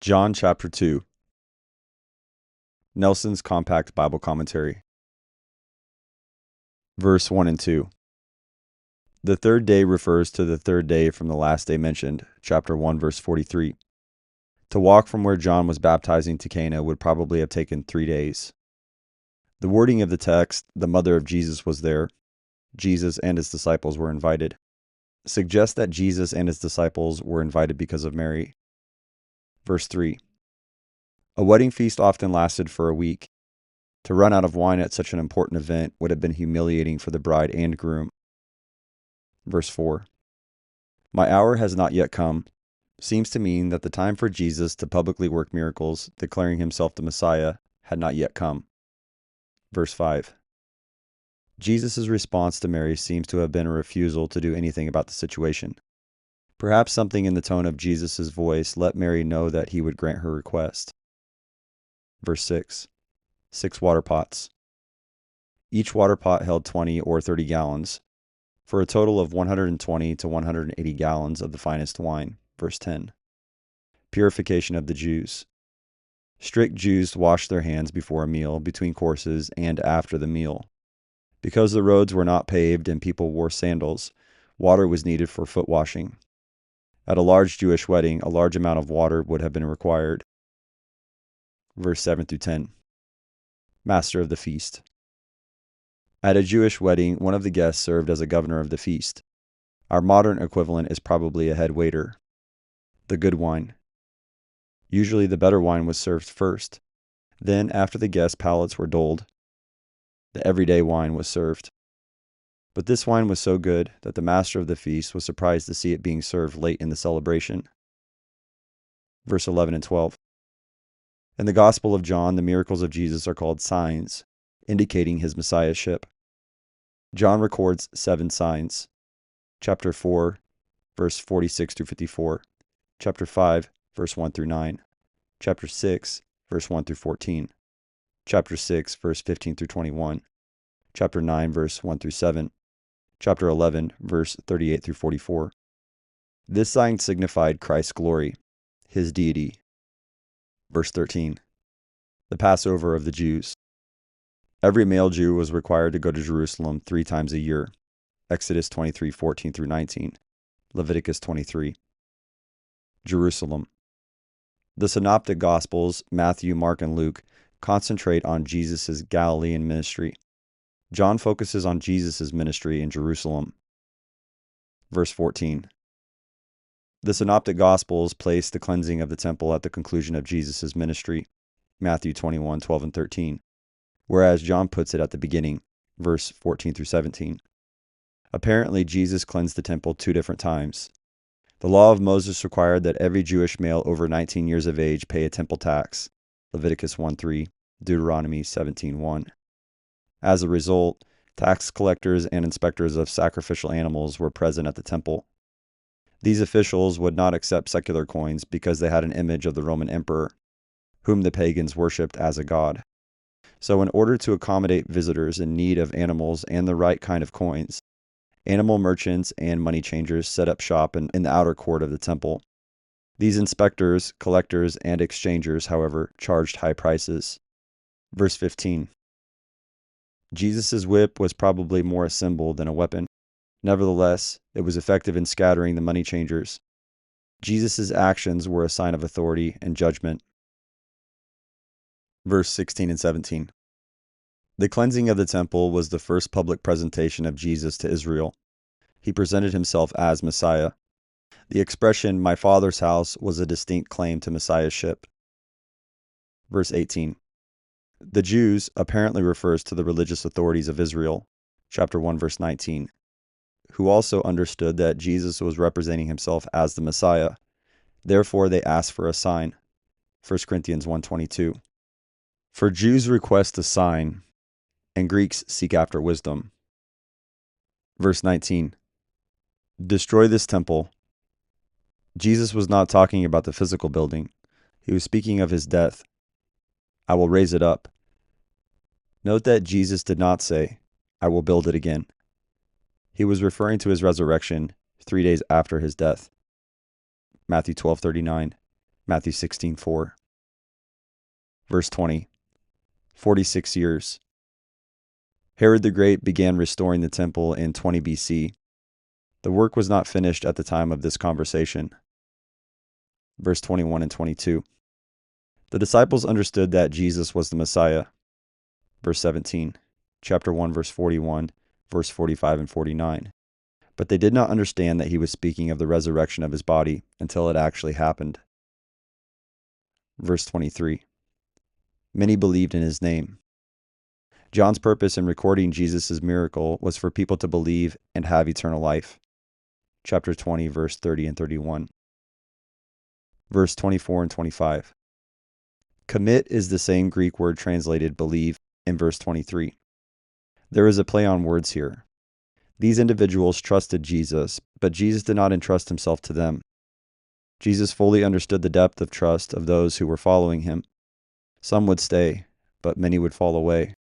John chapter 2. Nelson's Compact Bible Commentary. Verse 1 and 2. The third day refers to the third day from the last day mentioned, chapter 1, verse 43. To walk from where John was baptizing to Cana would probably have taken 3 days. The wording of the text, the mother of Jesus was there. Jesus and his disciples were invited. Suggests that Jesus and his disciples were invited because of Mary. Verse 3. A wedding feast often lasted for a week. To run out of wine at such an important event would have been humiliating for the bride and groom. Verse 4. My hour has not yet come seems to mean that the time for Jesus to publicly work miracles, declaring himself the Messiah, had not yet come. Verse 5. Jesus' response to Mary seems to have been a refusal to do anything about the situation. Perhaps something in the tone of Jesus' voice let Mary know that he would grant her request. Verse 6. 6 water pots. Each water pot held 20 or 30 gallons, for a total of 120 to 180 gallons of the finest wine. Verse 10. Purification of the Jews. Strict Jews washed their hands before a meal, between courses, and after the meal. Because the roads were not paved and people wore sandals, water was needed for foot washing. At a large Jewish wedding, a large amount of water would have been required. Verse 7 through 10. Master of the feast. At a Jewish wedding, one of the guests served as a governor of the feast. Our modern equivalent is probably a head waiter. The good wine. Usually the better wine was served first. Then, after the guests' palates were dulled, the everyday wine was served. But this wine was so good that the master of the feast was surprised to see it being served late in the celebration. Verse 11 and 12. In the Gospel of John, the miracles of Jesus are called signs, indicating his messiahship. John records 7 signs. Chapter 4, verse 46 through 54. Chapter 5, verse 1 through 9. Chapter 6, verse 1 through 14. Chapter 6, verse 15 through 21. Chapter 9, verse 1 through 7. Chapter 11, verse 38 through 44. This sign signified Christ's glory, his deity. Verse 13. The Passover of the Jews. Every male Jew was required to go to Jerusalem 3 times a year. Exodus 23:14 through 19. Leviticus 23. Jerusalem. The Synoptic Gospels, Matthew, Mark, and Luke, concentrate on Jesus' Galilean ministry. John focuses on Jesus' ministry in Jerusalem. Verse 14. The Synoptic Gospels place the cleansing of the temple at the conclusion of Jesus' ministry. Matthew 21:12 and 13. Whereas John puts it at the beginning, verse 14 through 17. Apparently, Jesus cleansed the temple 2 different times. The law of Moses required that every Jewish male over 19 years of age pay a temple tax. Leviticus 1:3, Deuteronomy 17:1. As a result, tax collectors and inspectors of sacrificial animals were present at the temple. These officials would not accept secular coins because they had an image of the Roman emperor, whom the pagans worshipped as a god. So in order to accommodate visitors in need of animals and the right kind of coins, animal merchants and money changers set up shop in the outer court of the temple. These inspectors, collectors, and exchangers, however, charged high prices. Verse 15. Jesus' whip was probably more a symbol than a weapon. Nevertheless, it was effective in scattering the money changers. Jesus' actions were a sign of authority and judgment. Verse 16 and 17. The cleansing of the temple was the first public presentation of Jesus to Israel. He presented himself as Messiah. The expression, my Father's house, was a distinct claim to messiahship. Verse 18. The Jews apparently refers to the religious authorities of Israel, chapter 1, verse 19, who also understood that Jesus was representing himself as the Messiah. Therefore, they asked for a sign. 1 Corinthians 1:22. For Jews request a sign, and Greeks seek after wisdom. Verse 19. Destroy this temple. Jesus was not talking about the physical building. He was speaking of his death. I will raise it up. Note that Jesus did not say, I will build it again. He was referring to his resurrection 3 days after his death. Matthew 12:39. Matthew 16:4. Verse 20. 46 years. Herod the Great began restoring the temple in 20 BC. The work was not finished at the time of this conversation. Verse 21 and 22. The disciples understood that Jesus was the Messiah. Verse 17, chapter 1, verse 41, verse 45 and 49. But they did not understand that he was speaking of the resurrection of his body until it actually happened. Verse 23. Many believed in his name. John's purpose in recording Jesus' miracle was for people to believe and have eternal life. Chapter 20, verse 30 and 31. Verse 24 and 25. Commit is the same Greek word translated believe in verse 23. There is a play on words here. These individuals trusted Jesus, but Jesus did not entrust himself to them. Jesus fully understood the depth of trust of those who were following him. Some would stay, but many would fall away.